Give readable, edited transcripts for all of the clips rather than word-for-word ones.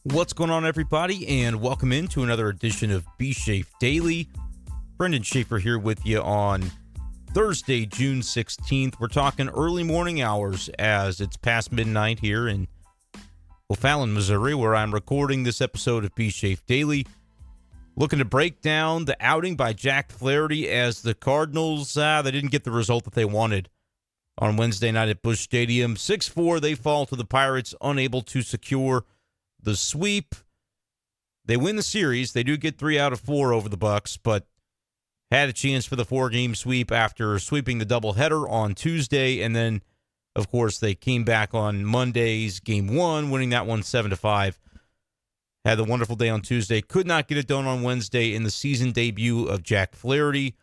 What's going on, everybody, and welcome into another edition of Busch Stadium Daily. Brenden Schaeffer here with you on Thursday, June 16th. We're talking early morning hours as it's past midnight here in O'Fallon, Missouri, where I'm recording this episode of Busch Stadium Daily. Looking to break down the outing by Jack Flaherty as the Cardinals, they didn't get the result that they wanted on Wednesday night at Busch Stadium. 6-4, they fall to the Pirates, unable to secure the sweep. They win the series. They do get 3 out of 4 over the Bucks, but had a chance for the 4-game sweep after sweeping the doubleheader on Tuesday. And then, of course, they came back on Monday's game 1, winning that one 7-5. Had a wonderful day on Tuesday. Could not get it done on Wednesday in the season debut of Jack Flaherty.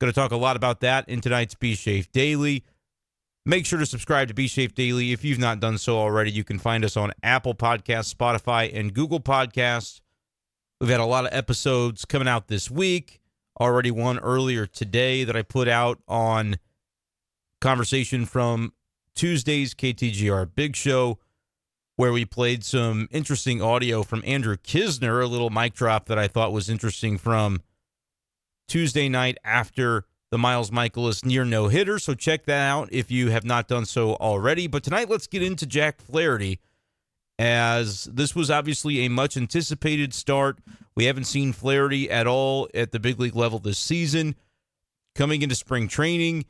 Going to talk a lot about that in tonight's Busch Stadium Daily. Make sure to subscribe to Busch Stadium Daily. If you've not done so already, you can find us on Apple Podcasts, Spotify, and Google Podcasts. We've had a lot of episodes coming out this week. Already one earlier today that I put out on conversation from Tuesday's KTGR Big Show, where we played some interesting audio from Andrew Kisner, a little mic drop that I thought was interesting from Tuesday night after the Miles Michaelis near no-hitter, so check that out if you have not done so already. But tonight, let's get into Jack Flaherty, as this was obviously a much-anticipated start. We haven't seen Flaherty at all at the big league level this season. Coming into spring training,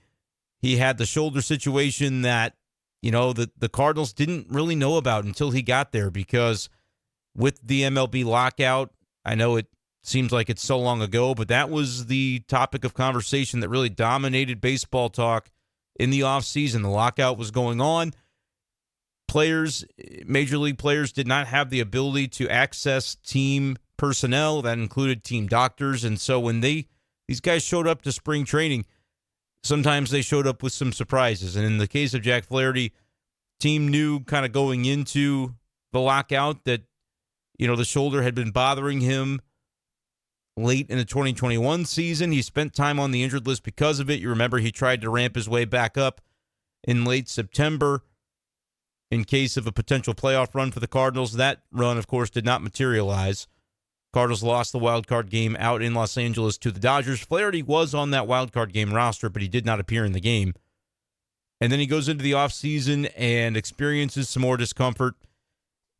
he had the shoulder situation that, the Cardinals didn't really know about until he got there, because with the MLB lockout, I know it seems like it's so long ago, but that was the topic of conversation that really dominated baseball talk in the offseason. The lockout was going on. Players, major league players, did not have the ability to access team personnel. That included team doctors. And so when these guys showed up to spring training, sometimes they showed up with some surprises. And in the case of Jack Flaherty, team knew kind of going into the lockout that, the shoulder had been bothering him late in the 2021 season. He spent time on the injured list because of it. You remember he tried to ramp his way back up in late September in case of a potential playoff run for the Cardinals. That run, of course, did not materialize. Cardinals lost the wild card game out in Los Angeles to the Dodgers. Flaherty was on that wild card game roster, but he did not appear in the game. And then he goes into the offseason and experiences some more discomfort.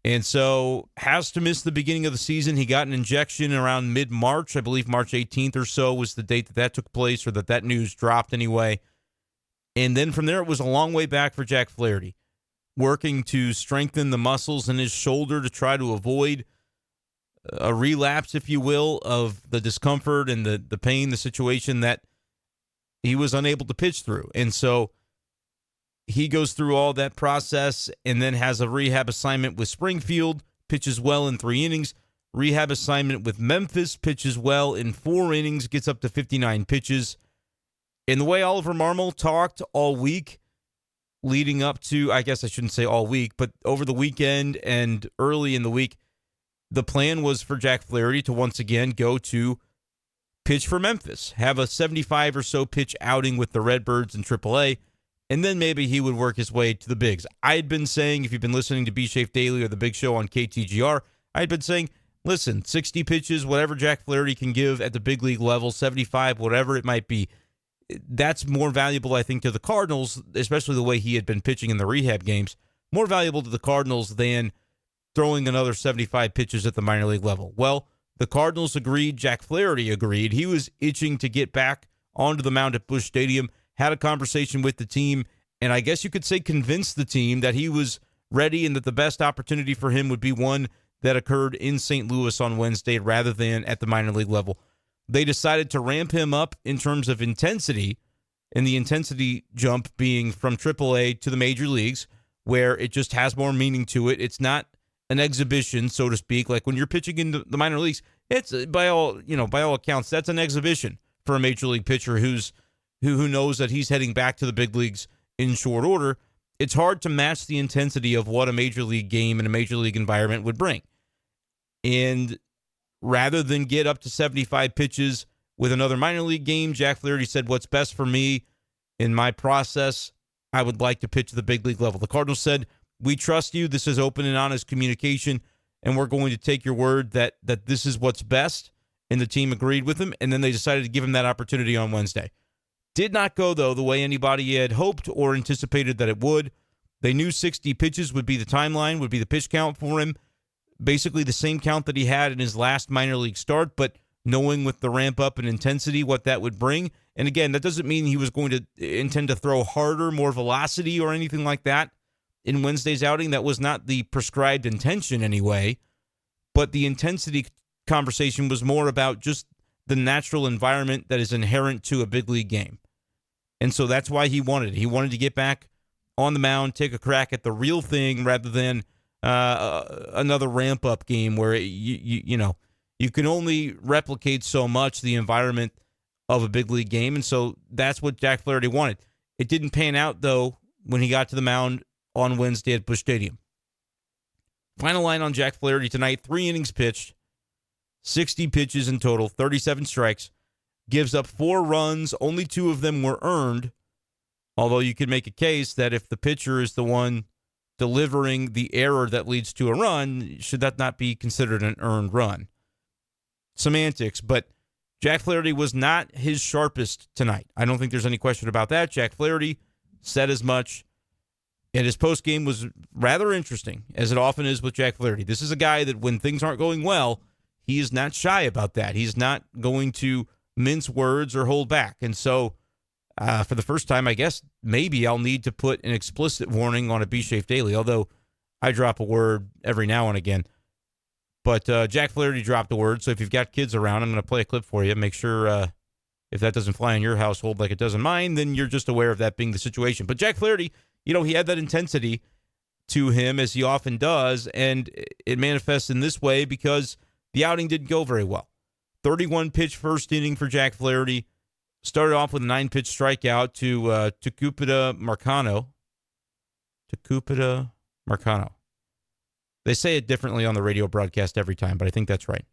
And so has to miss the beginning of the season. He got an injection around mid-March. I believe March 18th or so was the date that took place, or that news dropped anyway. And then from there, it was a long way back for Jack Flaherty, working to strengthen the muscles in his shoulder to try to avoid a relapse, if you will, of the discomfort and the pain, the situation that he was unable to pitch through. And so he goes through all that process and then has a rehab assignment with Springfield, pitches well in 3 innings. Rehab assignment with Memphis, pitches well in 4 innings, gets up to 59 pitches. And the way Oliver Marmol talked all week leading up to, I guess I shouldn't say all week, but over the weekend and early in the week, the plan was for Jack Flaherty to once again go to pitch for Memphis, have a 75 or so pitch outing with the Redbirds in AAA, and then maybe he would work his way to the bigs. I had been saying, if you've been listening to Busch Stadium Daily or the Big Show on KTGR, I had been saying, listen, 60 pitches, whatever Jack Flaherty can give at the big league level, 75, whatever it might be, that's more valuable, I think, to the Cardinals, especially the way he had been pitching in the rehab games, more valuable to the Cardinals than throwing another 75 pitches at the minor league level. Well, the Cardinals agreed. Jack Flaherty agreed. He was itching to get back onto the mound at Busch Stadium, had a conversation with the team, and I guess you could say convinced the team that he was ready and that the best opportunity for him would be one that occurred in St. Louis on Wednesday rather than at the minor league level. They decided to ramp him up in terms of intensity, and the intensity jump being from AAA to the major leagues, where it just has more meaning to it. It's not an exhibition, so to speak. Like when you're pitching in the minor leagues, it's by all accounts, that's an exhibition for a major league pitcher who knows that he's heading back to the big leagues in short order. It's hard to match the intensity of what a major league game and a major league environment would bring. And rather than get up to 75 pitches with another minor league game, Jack Flaherty said, what's best for me in my process, I would like to pitch at the big league level. The Cardinals said, we trust you. This is open and honest communication, and we're going to take your word that this is what's best, and the team agreed with him, and then they decided to give him that opportunity on Wednesday. Did not go, though, the way anybody had hoped or anticipated that it would. They knew 60 pitches would be the timeline, would be the pitch count for him. Basically the same count that he had in his last minor league start, but knowing with the ramp up and intensity what that would bring. And again, that doesn't mean he was going to intend to throw harder, more velocity or anything like that in Wednesday's outing. That was not the prescribed intention anyway. But the intensity conversation was more about just the natural environment that is inherent to a big league game. And so that's why he wanted it. He wanted to get back on the mound, take a crack at the real thing rather than another ramp-up game where you can only replicate so much the environment of a big league game. And so that's what Jack Flaherty wanted. It didn't pan out, though, when he got to the mound on Wednesday at Busch Stadium. Final line on Jack Flaherty tonight, 3 innings pitched, 60 pitches in total, 37 strikes, gives up 4 runs, only 2 of them were earned, although you could make a case that if the pitcher is the one delivering the error that leads to a run, should that not be considered an earned run? Semantics, but Jack Flaherty was not his sharpest tonight. I don't think there's any question about that. Jack Flaherty said as much, and his postgame was rather interesting, as it often is with Jack Flaherty. This is a guy that when things aren't going well, he is not shy about that. He's not going to mince words or hold back. And so for the first time, I guess maybe I'll need to put an explicit warning on a B-Shape Daily, although I drop a word every now and again. But Jack Flaherty dropped a word, so if you've got kids around, I'm going to play a clip for you. Make sure if that doesn't fly in your household like it does in mine, then you're just aware of that being the situation. But Jack Flaherty, he had that intensity to him, as he often does, and it manifests in this way because the outing didn't go very well. 31-pitch first inning for Jack Flaherty. Started off with a 9-pitch strikeout to Tucupita Marcano. They say it differently on the radio broadcast every time, but I think that's right.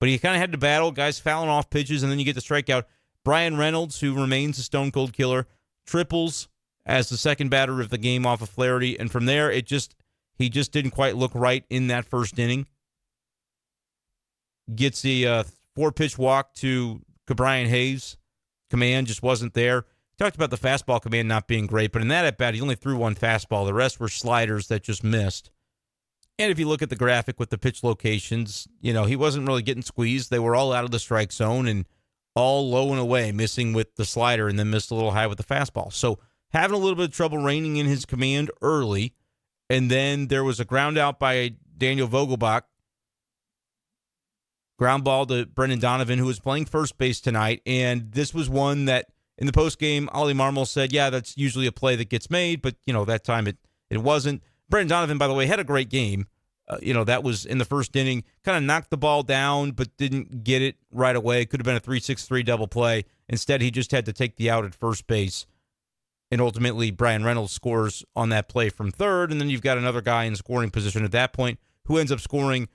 But he kind of had to battle, guys fouling off pitches, and then you get the strikeout. Brian Reynolds, who remains a stone-cold killer, triples as the second batter of the game off of Flaherty, and from there, he just didn't quite look right in that first inning. Gets the 4-pitch walk to Brian Hayes. Command just wasn't there. Talked about the fastball command not being great, but in that at-bat, he only threw 1 fastball. The rest were sliders that just missed. And if you look at the graphic with the pitch locations, he wasn't really getting squeezed. They were all out of the strike zone and all low and away, missing with the slider and then missed a little high with the fastball. So having a little bit of trouble reining in his command early. And then there was a ground out by Daniel Vogelbach. Ground ball to Brendan Donovan, who was playing first base tonight. And this was one that in the postgame, Ollie Marmol said, yeah, that's usually a play that gets made. But, that time it wasn't. Brendan Donovan, by the way, had a great game. That was in the first inning. Kind of knocked the ball down, but didn't get it right away. Could have been a 3-6-3 double play. Instead, he just had to take the out at first base. And ultimately, Brian Reynolds scores on that play from third. And then you've got another guy in scoring position at that point who ends up scoring.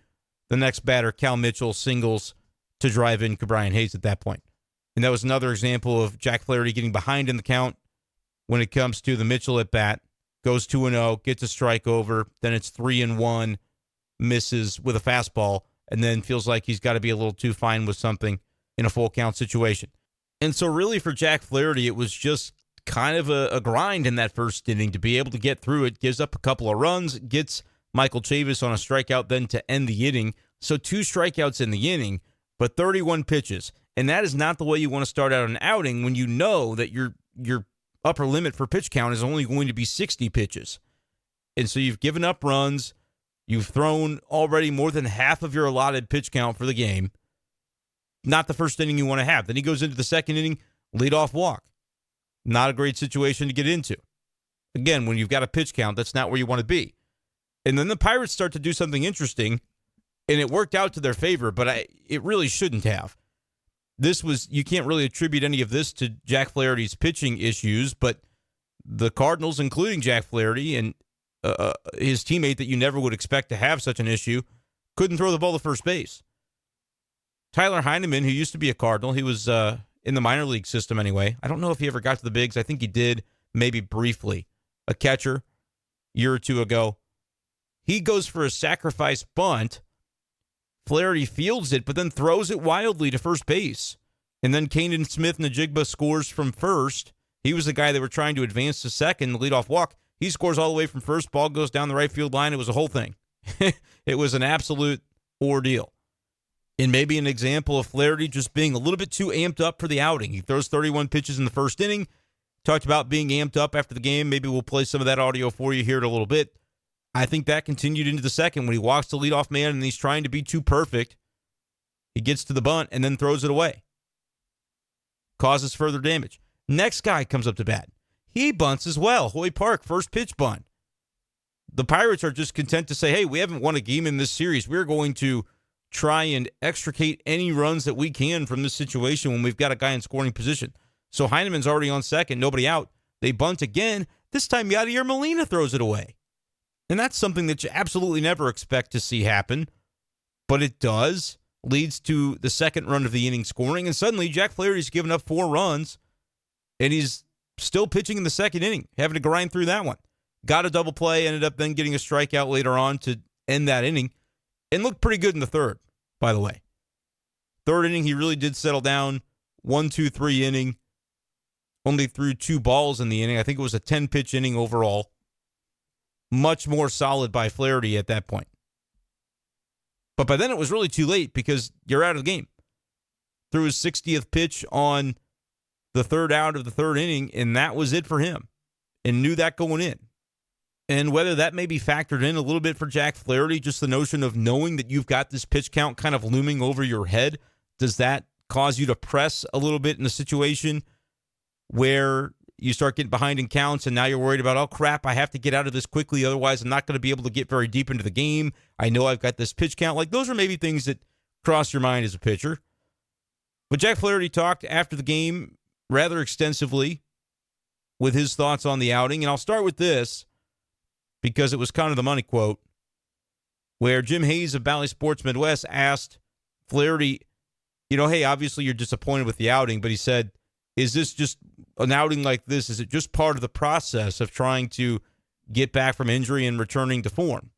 The next batter, Cal Mitchell, singles to drive in Brian Hayes at that point. And that was another example of Jack Flaherty getting behind in the count when it comes to the Mitchell at bat. Goes 2-0, gets a strike over, then it's 3-1, misses with a fastball, and then feels like he's got to be a little too fine with something in a full count situation. And so really for Jack Flaherty, it was just kind of a grind in that first inning to be able to get through it. Gives up a couple of runs, gets Michael Chavis on a strikeout then to end the inning. So 2 strikeouts in the inning, but 31 pitches. And that is not the way you want to start out an outing when you know that your upper limit for pitch count is only going to be 60 pitches. And so you've given up runs. You've thrown already more than half of your allotted pitch count for the game. Not the first inning you want to have. Then he goes into the second inning, leadoff walk. Not a great situation to get into. Again, when you've got a pitch count, that's not where you want to be. And then the Pirates start to do something interesting, and it worked out to their favor, but it really shouldn't have. You can't really attribute any of this to Jack Flaherty's pitching issues, but the Cardinals, including Jack Flaherty and his teammate that you never would expect to have such an issue, couldn't throw the ball to first base. Tyler Heineman, who used to be a Cardinal, he was in the minor league system anyway. I don't know if he ever got to the bigs. I think he did, maybe briefly. A catcher, a year or two ago. He goes for a sacrifice bunt. Flaherty fields it, but then throws it wildly to first base. And then Kanan Smith-Njigba scores from first. He was the guy they were trying to advance to second, the leadoff walk. He scores all the way from first. Ball goes down the right field line. It was a whole thing. It was an absolute ordeal. And maybe an example of Flaherty just being a little bit too amped up for the outing. He throws 31 pitches in the first inning. Talked about being amped up after the game. Maybe we'll play some of that audio for you here in a little bit. I think that continued into the second when he walks the leadoff man and he's trying to be too perfect. He gets to the bunt and then throws it away. Causes further damage. Next guy comes up to bat. He bunts as well. Hoy Park, first pitch bunt. The Pirates are just content to say, hey, we haven't won a game in this series. We're going to try and extricate any runs that we can from this situation when we've got a guy in scoring position. So Heineman's already on second, nobody out. They bunt again. This time Yadier Molina throws it away. And that's something that you absolutely never expect to see happen. But it does. Leads to the second run of the inning scoring. And suddenly Jack Flaherty's given up 4 runs. And he's still pitching in the second inning, having to grind through that one. Got a double play, ended up then getting a strikeout later on to end that inning. And looked pretty good in the third, by the way. Third inning, he really did settle down. 1-2-3 inning. Only threw 2 balls in the inning. I think it was a 10-pitch inning overall. Much more solid by Flaherty at that point. But by then it was really too late because you're out of the game. Threw his 60th pitch on the third out of the third inning, and that was it for him. And knew that going in. And whether that may be factored in a little bit for Jack Flaherty, just the notion of knowing that you've got this pitch count kind of looming over your head, does that cause you to press a little bit in a situation where you start getting behind in counts and now you're worried about, oh, crap, I have to get out of this quickly, otherwise I'm not going to be able to get very deep into the game. I know I've got this pitch count. Like, those are maybe things that cross your mind as a pitcher. But Jack Flaherty talked after the game rather extensively with his thoughts on the outing, and I'll start with this because it was kind of the money quote, where Jim Hayes of Bally Sports Midwest asked Flaherty, hey, obviously you're disappointed with the outing, but he said, is this just an outing like this? Is it just part of the process of trying to get back from injury and returning to form?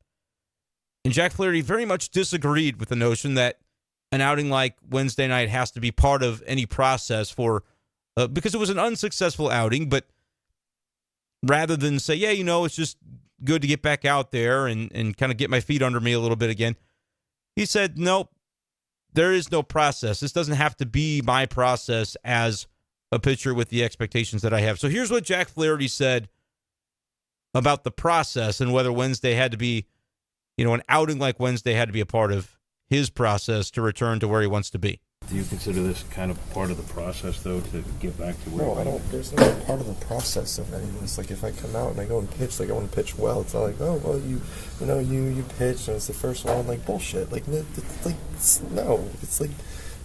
And Jack Flaherty very much disagreed with the notion that an outing like Wednesday night has to be part of any process because it was an unsuccessful outing, but rather than say, yeah, it's just good to get back out there and kind of get my feet under me a little bit again, he said, nope, there is no process. This doesn't have to be my process as a pitcher with the expectations that I have. So here's what Jack Flaherty said about the process and whether Wednesday had to be, an outing like Wednesday had to be a part of his process to return to where he wants to be. Do you consider this kind of part of the process, though, to get back to where? No, I don't. There's no part of the process of any of this. Like, if I come out and I go and pitch, like, I want to pitch well. It's not like, oh, well, you pitch and it's the first one. Like, bullshit. Like, it's like, no. It's like,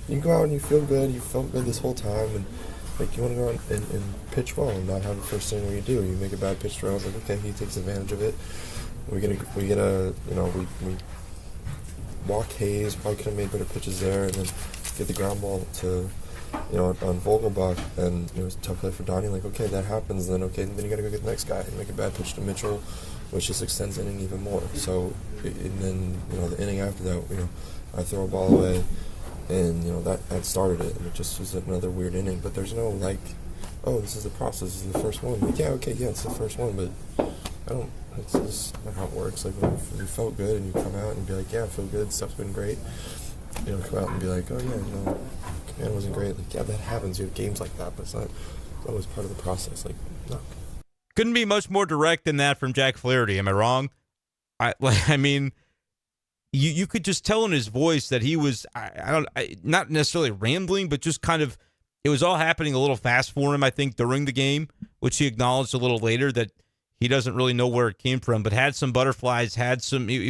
you go out and you feel good. You felt good this whole time, and like, you want to go out and pitch well and not have the first thing where you do. You make a bad pitch throw. It's like, okay, he takes advantage of it. We walk Hayes. Probably could have made better pitches there, and then get the ground ball to, on Vogelbach, and it was a tough play for Donnie. Like, okay, that happens. Then you got to go get the next guy and make a bad pitch to Mitchell, which just extends the inning even more. So, and then the inning after that, I throw a ball away, and that started it, and it just was another weird inning. But there's no like, oh, this is the process. This is the first one. Like, yeah, okay, yeah, it's the first one, but I don't. It's just not how it works. Like, when you felt good and you come out and be like, yeah, I feel good. Stuff's been great. Come out and be like, oh yeah, command wasn't great. Like, yeah, that happens. You have games like that, but it's not always part of the process. Like, no. Couldn't be much more direct than that from Jack Flaherty. Am I wrong? I mean, you could just tell in his voice that he was, not necessarily rambling, but just kind of, it was all happening a little fast for him, I think, during the game, which he acknowledged a little later that he doesn't really know where it came from, but had some butterflies, he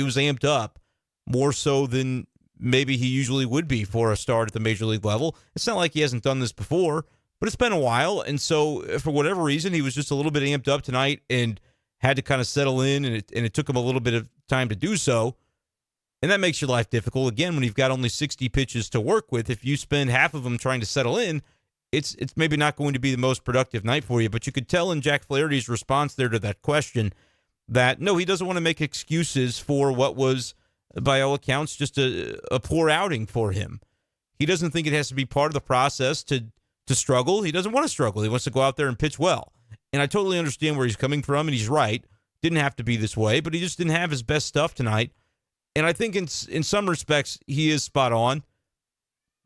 was amped up more so than maybe he usually would be for a start at the major league level. It's not like he hasn't done this before, but it's been a while. And so for whatever reason, he was just a little bit amped up tonight and had to kind of settle in, and it took him a little bit of time to do so. And that makes your life difficult. Again, when you've got only 60 pitches to work with, if you spend half of them trying to settle in, it's maybe not going to be the most productive night for you. But you could tell in Jack Flaherty's response there to that question that, no, he doesn't want to make excuses for what was, by all accounts, just a poor outing for him. He doesn't think it has to be part of the process to struggle. He doesn't want to struggle. He wants to go out there and pitch well. And I totally understand where he's coming from, and he's right. Didn't have to be this way, but he just didn't have his best stuff tonight. And I think in some respects, he is spot on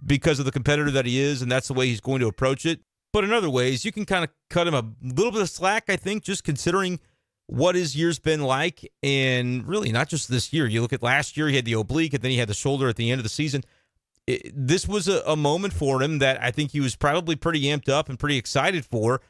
because of the competitor that he is, and that's the way he's going to approach it. But in other ways, you can kind of cut him a little bit of slack, I think, just considering what his year's been like. And really, not just this year. You look at last year, he had the oblique, and then he had the shoulder at the end of the season. This was a moment for him that I think he was probably pretty amped up and pretty excited for.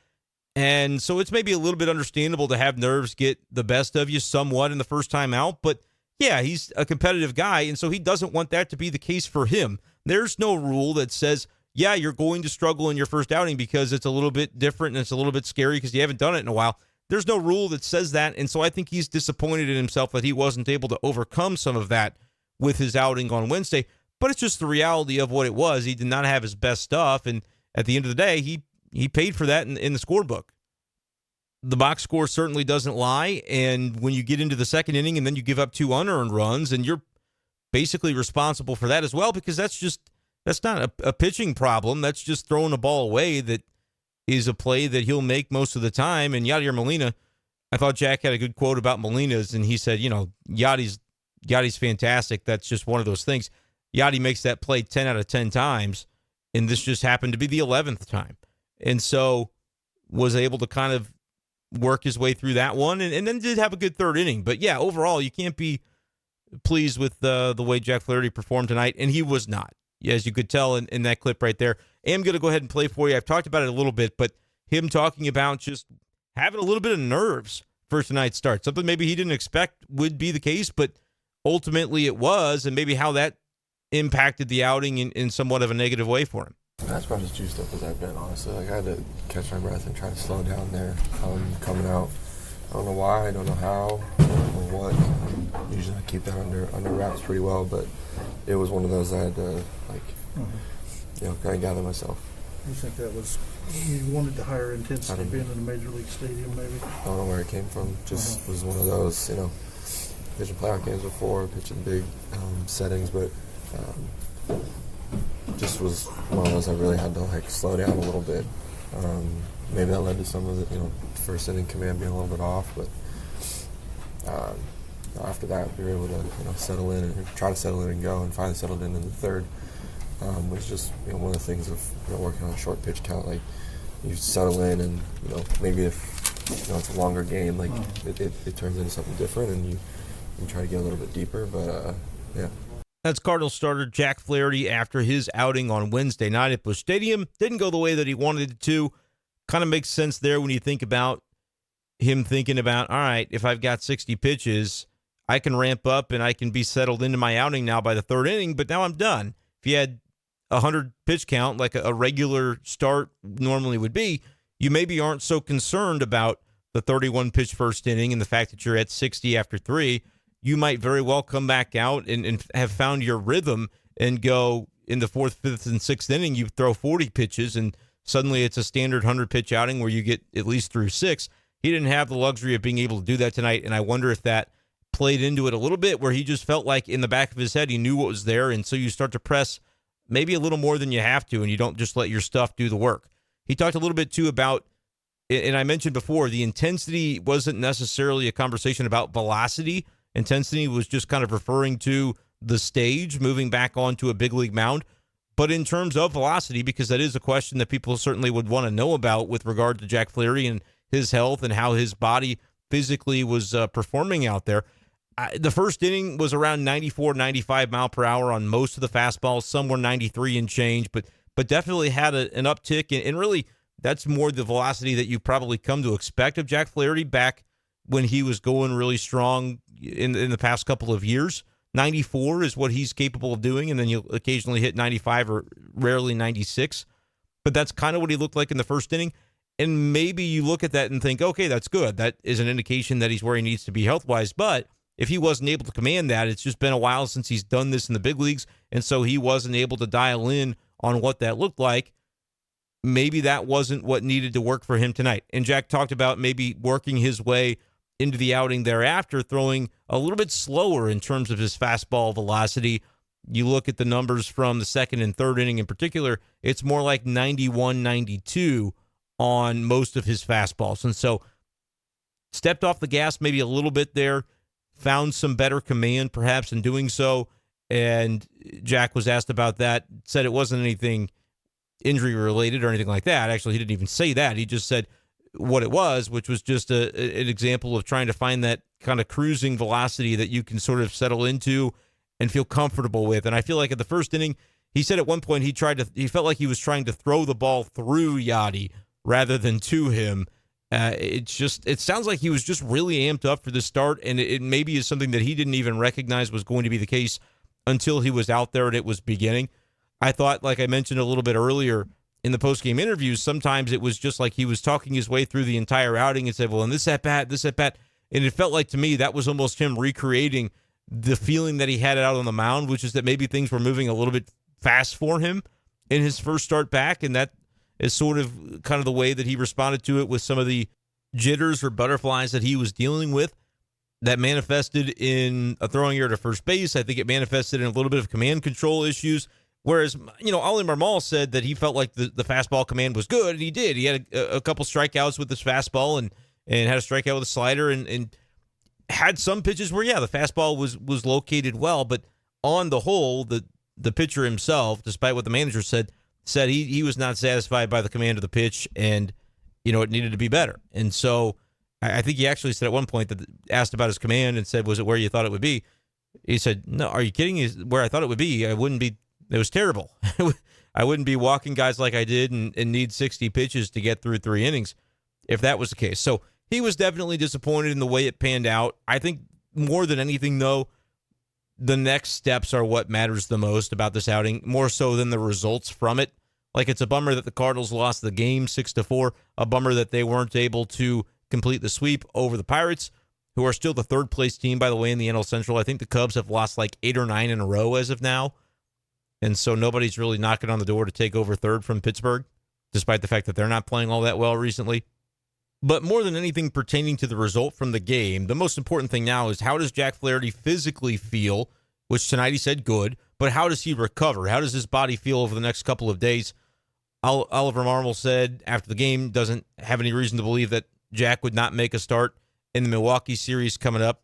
And so it's maybe a little bit understandable to have nerves get the best of you somewhat in the first time out. But yeah, he's a competitive guy, and so he doesn't want that to be the case for him. There's no rule that says, yeah, you're going to struggle in your first outing because it's a little bit different and it's a little bit scary because you haven't done it in a while. There's no rule that says that, and so I think he's disappointed in himself that he wasn't able to overcome some of that with his outing on Wednesday. But it's just the reality of what it was. He did not have his best stuff, and at the end of the day, he paid for that in the scorebook. The box score certainly doesn't lie, and when you get into the second inning and then you give up 2 unearned runs, and you're basically responsible for that as well, because that's not a pitching problem. That's just throwing a ball away that is a play that he'll make most of the time. And Yadier Molina, I thought Jack had a good quote about Molina's, and he said, Yadi's fantastic. That's just one of those things. Yadi makes that play 10 out of 10 times, and this just happened to be the 11th time. And so was able to kind of work his way through that one, and then did have a good third inning. But yeah, overall, you can't be pleased with the way Jack Flaherty performed tonight, and he was not, as you could tell in that clip right there. I am going to go ahead and play for you. I've talked about it a little bit, but him talking about just having a little bit of nerves for tonight's start, something maybe he didn't expect would be the case, but ultimately it was, and maybe how that impacted the outing in somewhat of a negative way for him. That's about as juiced up as I've been, honestly. I had to catch my breath and try to slow down there coming out. I don't know why, I don't know how, I don't know what. Usually I keep that under wraps pretty well, but it was one of those I had to, kind of gather myself. You think that was, you wanted the higher intensity being in a major league stadium, maybe? I don't know where it came from. Just was one of those, pitching playoff games before, pitching big settings, but just was one of those I really had to slow down a little bit. Maybe that led to some of the first inning command being a little bit off, but after that we were able to settle in and try to settle in and go, and finally settled in the third, which is just one of the things of working on a short pitch count. Like, you settle in, and maybe if it's a longer game, it turns into something different, and you try to get a little bit deeper. But yeah. That's Cardinals starter Jack Flaherty after his outing on Wednesday night at Busch Stadium. Didn't go the way that he wanted it to. Kind of makes sense there when you think about him thinking about, all right, if I've got 60 pitches, I can ramp up and I can be settled into my outing now by the third inning, but now I'm done. If you had 100 pitch count like a regular start normally would be, you maybe aren't so concerned about the 31 pitch first inning and the fact that you're at 60 after 3. You might very well come back out and have found your rhythm and go in the 4th, 5th, and 6th inning, you throw 40 pitches, and suddenly it's a standard 100-pitch outing where you get at least through 6. He didn't have the luxury of being able to do that tonight, and I wonder if that played into it a little bit, where he just felt like in the back of his head he knew what was there, and so you start to press maybe a little more than you have to, and you don't just let your stuff do the work. He talked a little bit, too, about, and I mentioned before, the intensity wasn't necessarily a conversation about velocity. Intensity was just kind of referring to the stage, moving back onto a big league mound. But in terms of velocity, because that is a question that people certainly would want to know about with regard to Jack Flaherty and his health and how his body physically was performing out there. The first inning was around 94, 95 mile per hour on most of the fastballs. Some were 93 and change, but definitely had an uptick. And really, that's more the velocity that you probably come to expect of Jack Flaherty back when he was going really strong in the past couple of years. 94 is what he's capable of doing, and then you'll occasionally hit 95 or rarely 96. But that's kind of what he looked like in the first inning. And maybe you look at that and think, okay, that's good. That is an indication that he's where he needs to be health-wise. But if he wasn't able to command that, it's just been a while since he's done this in the big leagues, and so he wasn't able to dial in on what that looked like. Maybe that wasn't what needed to work for him tonight. And Jack talked about maybe working his way into the outing thereafter, throwing a little bit slower in terms of his fastball velocity. You look at the numbers from the second and third inning in particular, it's more like 91, 92 on most of his fastballs. And so stepped off the gas maybe a little bit there, found some better command perhaps in doing so. And Jack was asked about that, said it wasn't anything injury related or anything like that. Actually, he didn't even say that. He just said what it was, which was just an example of trying to find that kind of cruising velocity that you can sort of settle into and feel comfortable with. And I feel like at the first inning, he said at one point he felt like he was trying to throw the ball through Yadi rather than to him. It sounds like he was just really amped up for the start, and it maybe is something that he didn't even recognize was going to be the case until he was out there and it was beginning. I thought, like I mentioned a little bit earlier in the postgame interviews, sometimes it was just like he was talking his way through the entire outing and said, well, in this at-bat, and it felt like to me that was almost him recreating the feeling that he had out on the mound, which is that maybe things were moving a little bit fast for him in his first start back, and that is sort of kind of the way that he responded to it with some of the jitters or butterflies that he was dealing with. That manifested in a throwing error to first base. I think it manifested in a little bit of command control issues. Whereas, Ali Marmol said that he felt like the fastball command was good, and he did. He had a couple strikeouts with his fastball and had a strikeout with a slider and had some pitches where, the fastball was located well. But on the whole, the pitcher himself, despite what the manager said he was not satisfied by the command of the pitch, and it needed to be better. And so I think he actually said at one point that asked about his command and said, was it where you thought it would be? He said, no, are you kidding? Is where I thought it would be. It was terrible. I wouldn't be walking guys like I did and need 60 pitches to get through 3 innings if that was the case. So he was definitely disappointed in the way it panned out. I think more than anything, though, the next steps are what matters the most about this outing, more so than the results from it. Like, it's a bummer that the Cardinals lost the game 6-4, a bummer that they weren't able to complete the sweep over the Pirates, who are still the third-place team, by the way, in the NL Central. I think the Cubs have lost like 8 or 9 in a row as of now, and so nobody's really knocking on the door to take over third from Pittsburgh, despite the fact that they're not playing all that well recently. But more than anything pertaining to the result from the game, the most important thing now is how does Jack Flaherty physically feel, which tonight he said good, but how does he recover? How does his body feel over the next couple of days? Oliver Marmol said after the game doesn't have any reason to believe that Jack would not make a start in the Milwaukee series coming up,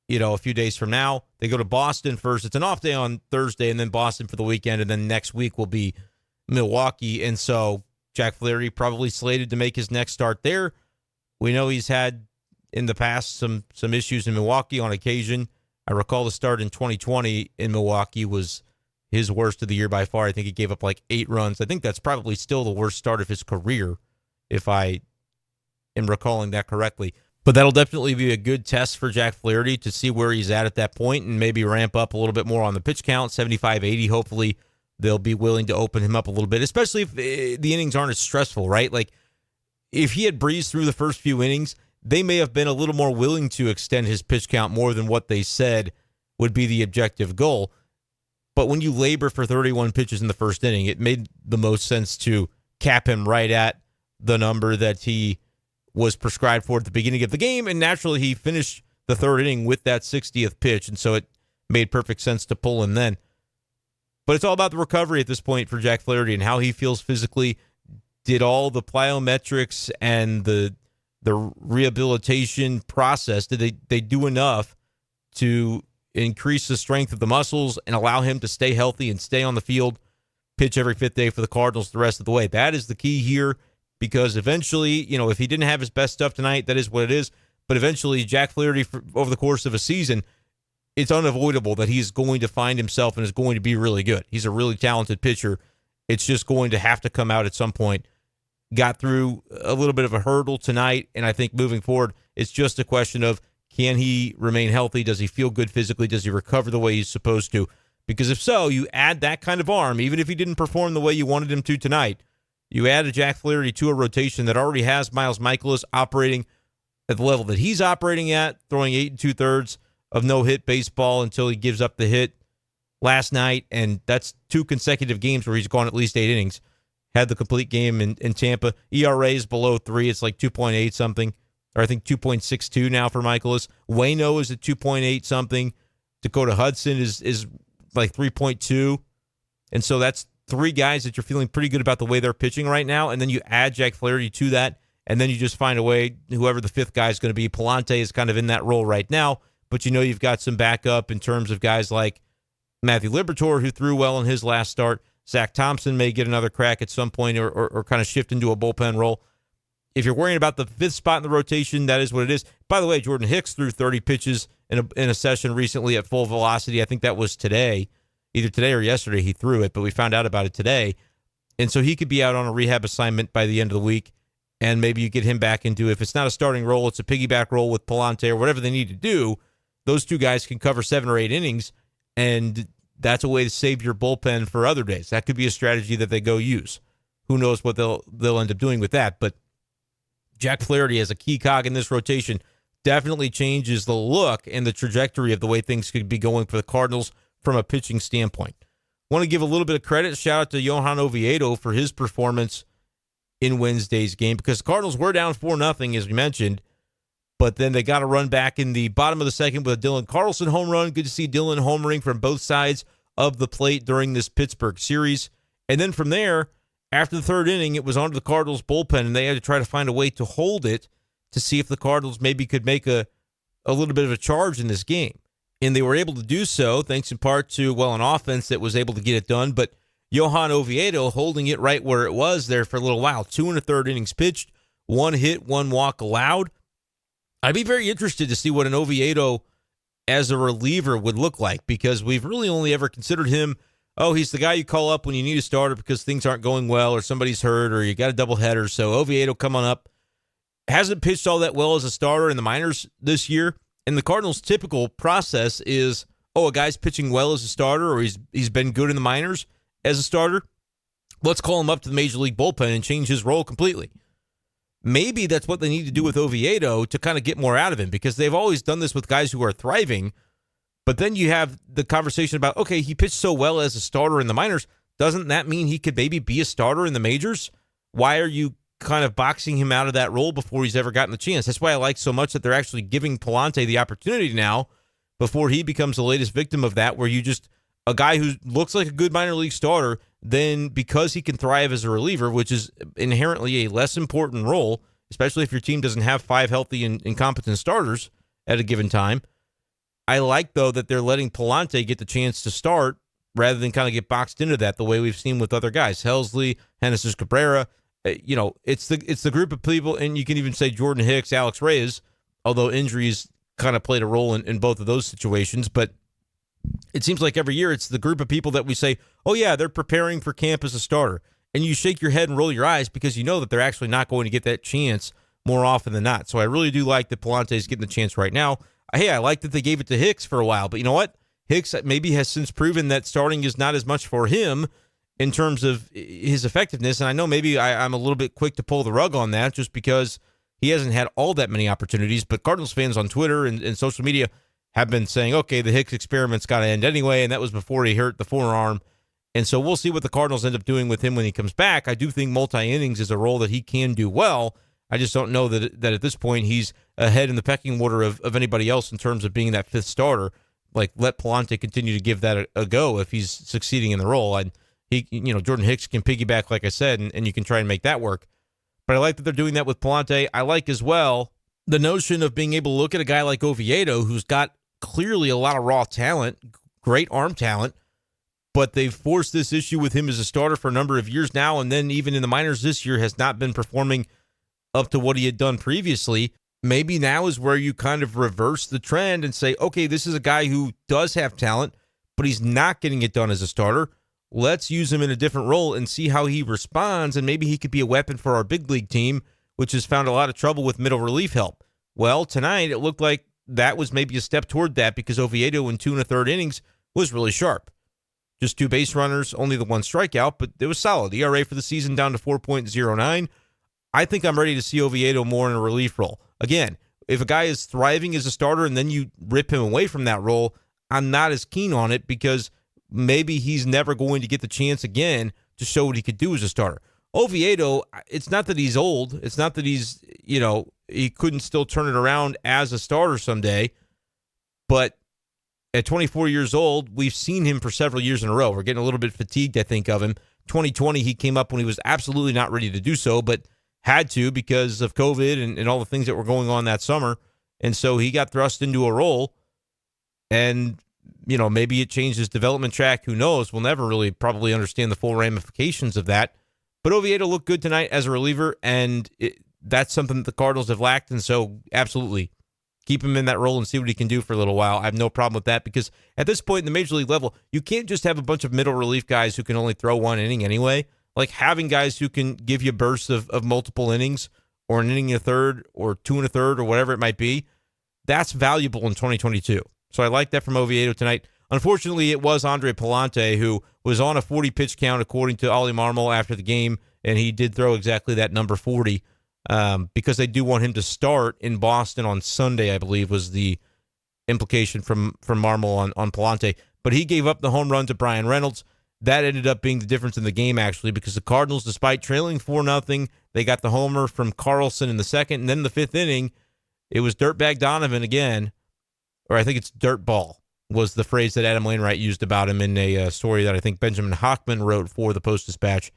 a few days from now. They go to Boston first. It's an off day on Thursday, and then Boston for the weekend, and then next week will be Milwaukee. And so Jack Flaherty probably slated to make his next start there. We know he's had in the past some issues in Milwaukee on occasion. I recall the start in 2020 in Milwaukee was his worst of the year by far. I think he gave up like 8 runs. I think that's probably still the worst start of his career, if I am recalling that correctly. But that'll definitely be a good test for Jack Flaherty to see where he's at that point and maybe ramp up a little bit more on the pitch count, 75, 80. Hopefully they'll be willing to open him up a little bit, especially if the innings aren't as stressful, right? Like, if he had breezed through the first few innings, they may have been a little more willing to extend his pitch count more than what they said would be the objective goal. But when you labor for 31 pitches in the first inning, it made the most sense to cap him right at the number that he was prescribed for at the beginning of the game, and naturally he finished the third inning with that 60th pitch, and so it made perfect sense to pull him then. But it's all about the recovery at this point for Jack Flaherty and how he feels physically. Did all the plyometrics and the rehabilitation process, did they do enough to increase the strength of the muscles and allow him to stay healthy and stay on the field, pitch every 5th day for the Cardinals the rest of the way? That is the key here, because eventually, if he didn't have his best stuff tonight, that is what it is. But eventually, Jack Flaherty, over the course of a season, it's unavoidable that he's going to find himself and is going to be really good. He's a really talented pitcher. It's just going to have to come out at some point. Got through a little bit of a hurdle tonight, and I think moving forward, it's just a question of, can he remain healthy? Does he feel good physically? Does he recover the way he's supposed to? Because if so, you add that kind of arm, even if he didn't perform the way you wanted him to tonight, you add a Jack Flaherty to a rotation that already has Miles Mikolas operating at the level that he's operating at, throwing 8 2/3 of no-hit baseball until he gives up the hit last night, and that's 2 consecutive games where he's gone at least 8 innings. Had the complete game in Tampa. ERA is below 3. It's like 2.8 something. or I think 2.62 now for Michaelis. Waino is at 2.8 something. Dakota Hudson is like 3.2. And so that's three guys that you're feeling pretty good about the way they're pitching right now. And then you add Jack Flaherty to that, and then you just find a way, whoever the fifth guy is going to be. Palante is kind of in that role right now, but you've got some backup in terms of guys like Matthew Liberatore, who threw well in his last start. Zach Thompson may get another crack at some point or kind of shift into a bullpen role. If you're worrying about the fifth spot in the rotation, that is what it is. By the way, Jordan Hicks threw 30 pitches in a session recently at full velocity. I think that was today. Either today or yesterday he threw it, but we found out about it today. And so he could be out on a rehab assignment by the end of the week, and maybe you get him back into, if it's not a starting role, it's a piggyback role with Palante or whatever they need to do. Those two guys can cover 7 or 8 innings, and that's a way to save your bullpen for other days. That could be a strategy that they go use. Who knows what they'll end up doing with that. But Jack Flaherty as a key cog in this rotation definitely changes the look and the trajectory of the way things could be going for the Cardinals from a pitching standpoint. Want to give a little bit of credit, shout out to Johan Oviedo for his performance in Wednesday's game, because the Cardinals were down 4-0, as we mentioned, but then they got a run back in the bottom of the second with a Dylan Carlson home run. Good to see Dylan homering from both sides of the plate during this Pittsburgh series. And then from there, after the third inning, it was onto the Cardinals bullpen, and they had to try to find a way to hold it to see if the Cardinals maybe could make a little bit of a charge in this game. And they were able to do so, thanks in part to, an offense that was able to get it done. But Johan Oviedo holding it right where it was there for a little while. 2 1/3 innings pitched, 1 hit, 1 walk allowed. I'd be very interested to see what an Oviedo as a reliever would look like, because we've really only ever considered him, he's the guy you call up when you need a starter because things aren't going well or somebody's hurt or you got a doubleheader. So Oviedo, come on up. Hasn't pitched all that well as a starter in the minors this year. And the Cardinals' typical process is, a guy's pitching well as a starter, or he's been good in the minors as a starter. Let's call him up to the Major League bullpen and change his role completely. Maybe that's what they need to do with Oviedo to kind of get more out of him, because they've always done this with guys who are thriving. But then you have the conversation about, okay, he pitched so well as a starter in the minors. Doesn't that mean he could maybe be a starter in the majors? Why are you kind of boxing him out of that role before he's ever gotten the chance? That's why I like so much that they're actually giving Palante the opportunity now before he becomes the latest victim of that, where you just, a guy who looks like a good minor league starter, then because he can thrive as a reliever, which is inherently a less important role, especially if your team doesn't have 5 healthy and competent starters at a given time. I like, though, that they're letting Palante get the chance to start rather than kind of get boxed into that the way we've seen with other guys. Helsley, Genesis Cabrera, it's the group of people, and you can even say Jordan Hicks, Alex Reyes, although injuries kind of played a role in both of those situations. But it seems like every year it's the group of people that we say, they're preparing for camp as a starter. And you shake your head and roll your eyes because you know that they're actually not going to get that chance more often than not. So I really do like that Palante is getting the chance right now. Hey, I like that they gave it to Hicks for a while, but you know what? Hicks maybe has since proven that starting is not as much for him in terms of his effectiveness. And I know maybe I'm a little bit quick to pull the rug on that just because he hasn't had all that many opportunities. But Cardinals fans on Twitter and social media have been saying, okay, the Hicks experiment's got to end anyway, and that was before he hurt the forearm. And so we'll see what the Cardinals end up doing with him when he comes back. I do think multi-innings is a role that he can do well. I just don't know that at this point he's ahead in the pecking order of anybody else in terms of being that fifth starter. Like, let Palante continue to give that a go if he's succeeding in the role. And Jordan Hicks can piggyback, like I said, and you can try and make that work. But I like that they're doing that with Palante. I like as well the notion of being able to look at a guy like Oviedo, who's got clearly a lot of raw talent, great arm talent, but they've forced this issue with him as a starter for a number of years now, and then even in the minors this year has not been performing up to what he had done previously. Maybe now is where you kind of reverse the trend and say, okay, this is a guy who does have talent, but he's not getting it done as a starter. Let's use him in a different role and see how he responds, and maybe he could be a weapon for our big league team, which has found a lot of trouble with middle relief help. Well, tonight it looked like that was maybe a step toward that because Oviedo in 2 1/3 innings was really sharp. Just 2 base runners, only the 1 strikeout, but it was solid. ERA for the season down to 4.09. I think I'm ready to see Oviedo more in a relief role. Again, if a guy is thriving as a starter and then you rip him away from that role, I'm not as keen on it because maybe he's never going to get the chance again to show what he could do as a starter. Oviedo, it's not that he's old. It's not that he's, he couldn't still turn it around as a starter someday. But at 24 years old, we've seen him for several years in a row. We're getting a little bit fatigued, I think, of him. 2020, he came up when he was absolutely not ready to do so, but had to because of COVID and all the things that were going on that summer. And so he got thrust into a role. And, maybe it changed his development track. Who knows? We'll never really probably understand the full ramifications of that. But Oviedo looked good tonight as a reliever, and that's something that the Cardinals have lacked. And so, absolutely, keep him in that role and see what he can do for a little while. I have no problem with that because at this point in the major league level, you can't just have a bunch of middle relief guys who can only throw one inning anyway. Like having guys who can give you bursts of multiple innings or an inning and a third or 2 1/3 or whatever it might be, that's valuable in 2022. So I like that from Oviedo tonight. Unfortunately, it was Andre Palante who was on a 40-pitch count according to Ollie Marmol after the game, and he did throw exactly that number 40 because they do want him to start in Boston on Sunday, I believe, was the implication from Marmol on Palante. But he gave up the home run to Brian Reynolds. That ended up being the difference in the game, actually, because the Cardinals, despite trailing 4-0, they got the homer from Carlson in the second, and then in the fifth inning, it was Dirtbag Donovan again, or I think it's dirt ball, was the phrase that Adam Wainwright used about him in a story that I think Benjamin Hochman wrote for the Post-Dispatch.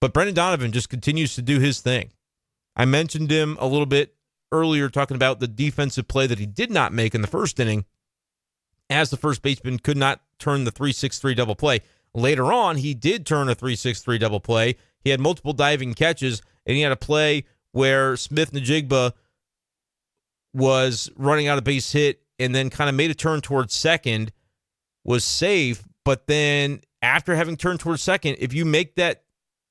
But Brendan Donovan just continues to do his thing. I mentioned him a little bit earlier talking about the defensive play that he did not make in the first inning as the first baseman could not turn the 3-6-3 double play. Later on, he did turn a 3-6-3 double play. He had multiple diving catches, and he had a play where Smith Najigba was running out a base hit and then kind of made a turn towards second, was safe, but then after having turned towards second, if you make that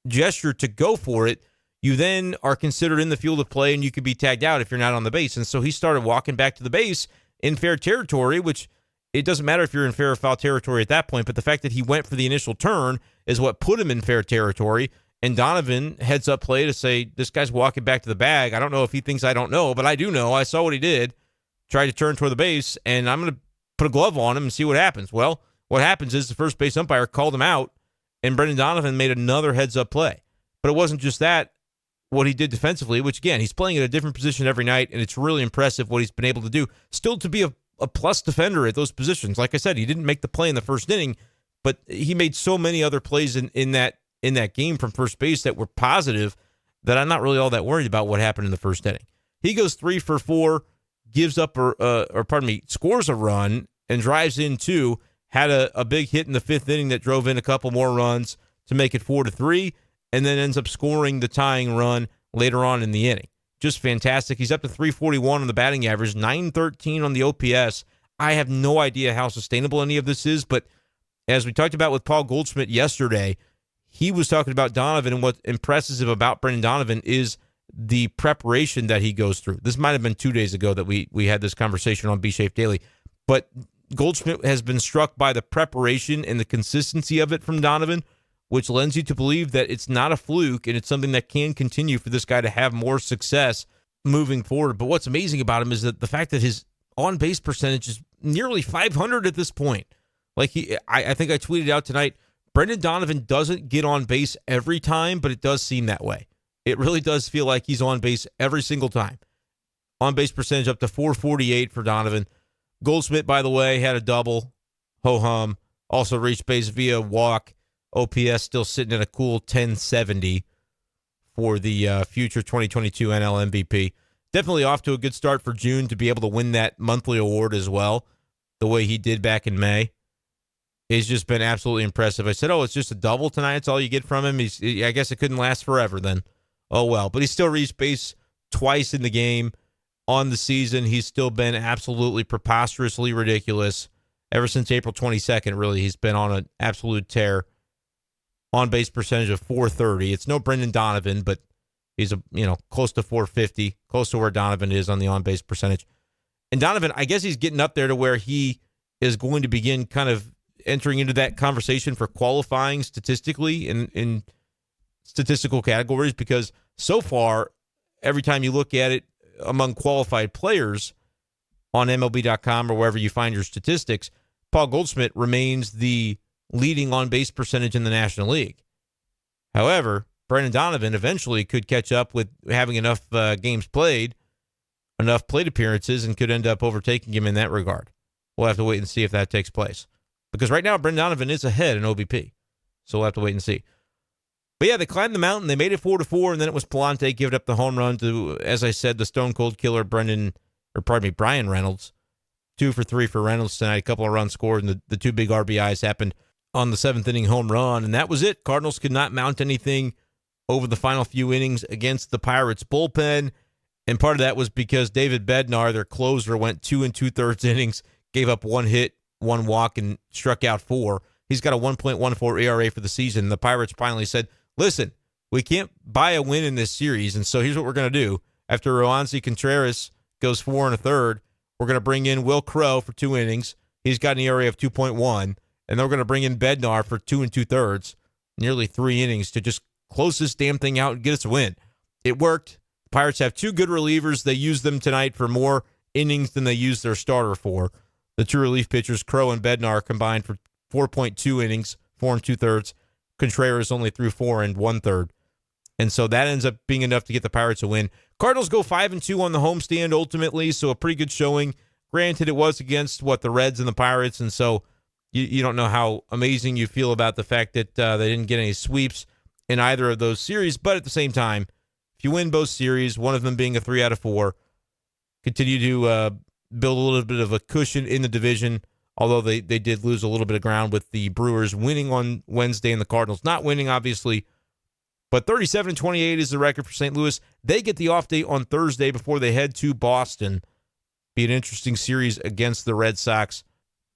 gesture to go for it, you then are considered in the field of play and you could be tagged out if you're not on the base. And so he started walking back to the base in fair territory, which it doesn't matter if you're in fair or foul territory at that point, but the fact that he went for the initial turn is what put him in fair territory. And Donovan heads up play to say, this guy's walking back to the bag. I don't know if he thinks I don't know, but I do know. I saw what he did. Tried to turn toward the base, and I'm going to put a glove on him and see what happens. Well, what happens is the first base umpire called him out, and Brendan Donovan made another heads-up play. But it wasn't just that, what he did defensively, which, again, he's playing at a different position every night, and it's really impressive what he's been able to do. Still to be a plus defender at those positions. Like I said, he didn't make the play in the first inning, but he made so many other plays in that game from first base that were positive that I'm not really all that worried about what happened in the first inning. He goes 3 for 4, gives up scores a run and drives in 2, had a big hit in the fifth inning that drove in a couple more runs to make it 4-3, and then ends up scoring the tying run later on in the inning. Just fantastic. He's up to 341 on the batting average, 913 on the OPS. I have no idea how sustainable any of this is, but as we talked about with Paul Goldschmidt yesterday, he was talking about Donovan, and what impresses him about Brendan Donovan is the preparation that he goes through. This might have been 2 days ago that we had this conversation on B-Shape Daily, but Goldschmidt has been struck by the preparation and the consistency of it from Donovan, which lends you to believe that it's not a fluke and it's something that can continue for this guy to have more success moving forward. But what's amazing about him is that the fact that his on-base percentage is nearly 500 at this point. Like I think I tweeted out tonight, Brendan Donovan doesn't get on base every time, but it does seem that way. It really does feel like he's on base every single time. On-base percentage up to 448 for Donovan. Goldschmidt, by the way, had a double. Ho-hum. Also reached base via walk. OPS still sitting at a cool 1070 for the future 2022 NL MVP. Definitely off to a good start for June to be able to win that monthly award as well, the way he did back in May. It's just been absolutely impressive. I said, it's just a double tonight. It's all you get from him. I guess it couldn't last forever then. Oh, well. But he still reached base twice in the game on the season. He's still been absolutely preposterously ridiculous. Ever since April 22nd, really, he's been on an absolute tear. On-base percentage of 430. It's no Brendan Donovan, but he's close to 450, close to where Donovan is on the on-base percentage. And Donovan, I guess he's getting up there to where he is going to begin kind of entering into that conversation for qualifying statistically in statistical categories, because so far, every time you look at it among qualified players on MLB.com or wherever you find your statistics, Paul Goldschmidt remains the leading on-base percentage in the National League. However, Brendan Donovan eventually could catch up with having enough games played, enough plate appearances, and could end up overtaking him in that regard. We'll have to wait and see if that takes place. Because right now, Brendan Donovan is ahead in OBP. So we'll have to wait and see. But yeah, they climbed the mountain. They made it 4-4, and then it was Palante giving up the home run to, as I said, the stone cold killer Brian Reynolds. 2 for 3 for Reynolds tonight. A couple of runs scored, and the 2 big RBIs happened on the 7th inning home run, and that was it. Cardinals could not mount anything over the final few innings against the Pirates bullpen, and part of that was because David Bednar, their closer, went 2 2/3 innings, gave up 1 hit, 1 walk, and struck out 4. He's got a 1.14 ERA for the season. The Pirates finally said, listen, we can't buy a win in this series, and so here's what we're going to do. After Roansy Contreras goes 4 1/3, we're going to bring in Will Crowe for 2 innings. He's got an ERA of 2.1, and then we're going to bring in Bednar for 2 2/3, nearly 3 innings to just close this damn thing out and get us a win. It worked. The Pirates have 2 good relievers. They used them tonight for more innings than they used their starter for. The 2 relief pitchers, Crowe and Bednar, combined for 4.2 innings, 4 2/3. Contreras only threw 4 1/3. And so that ends up being enough to get the Pirates a win. Cardinals go 5-2 on the homestand ultimately, so a pretty good showing. Granted, it was against, the Reds and the Pirates, and so you don't know how amazing you feel about the fact that they didn't get any sweeps in either of those series. But at the same time, if you win both series, one of them being a 3 out of 4, continue to build a little bit of a cushion in the division, although they did lose a little bit of ground with the Brewers winning on Wednesday and the Cardinals not winning, obviously. But 37-28 is the record for St. Louis. They get the off day on Thursday before they head to Boston. Be an interesting series against the Red Sox.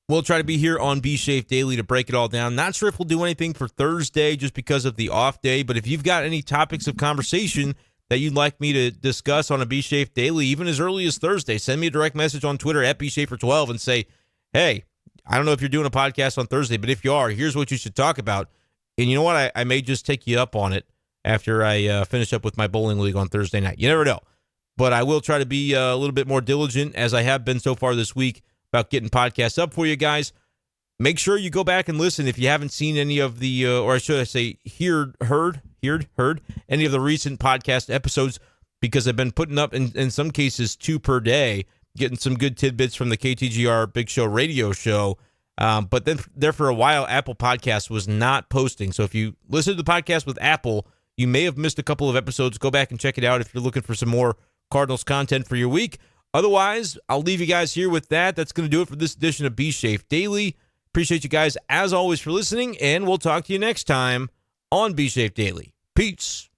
We'll try to be here on B Shape Daily to break it all down. Not sure if we'll do anything for Thursday just because of the off day, but if you've got any topics of conversation that you'd like me to discuss on a B Shape Daily, even as early as Thursday, send me a direct message on Twitter at BShafer12 and say, hey, I don't know if you're doing a podcast on Thursday, but if you are, here's what you should talk about. And you know what? I may just take you up on it after I finish up with my bowling league on Thursday night. You never know. But I will try to be a little bit more diligent, as I have been so far this week, about getting podcasts up for you guys. Make sure you go back and listen if you haven't seen any of the, or should I say, heard any of the recent podcast episodes, because I've been putting up, in some cases, 2 per day, getting some good tidbits from the KTGR Big Show radio show. But then there for a while, Apple Podcasts was not posting. So if you listen to the podcast with Apple, you may have missed a couple of episodes. Go back and check it out if you're looking for some more Cardinals content for your week. Otherwise, I'll leave you guys here with that. That's going to do it for this edition of B Shape Daily. Appreciate you guys, as always, for listening, and we'll talk to you next time on B Shape Daily. Peace.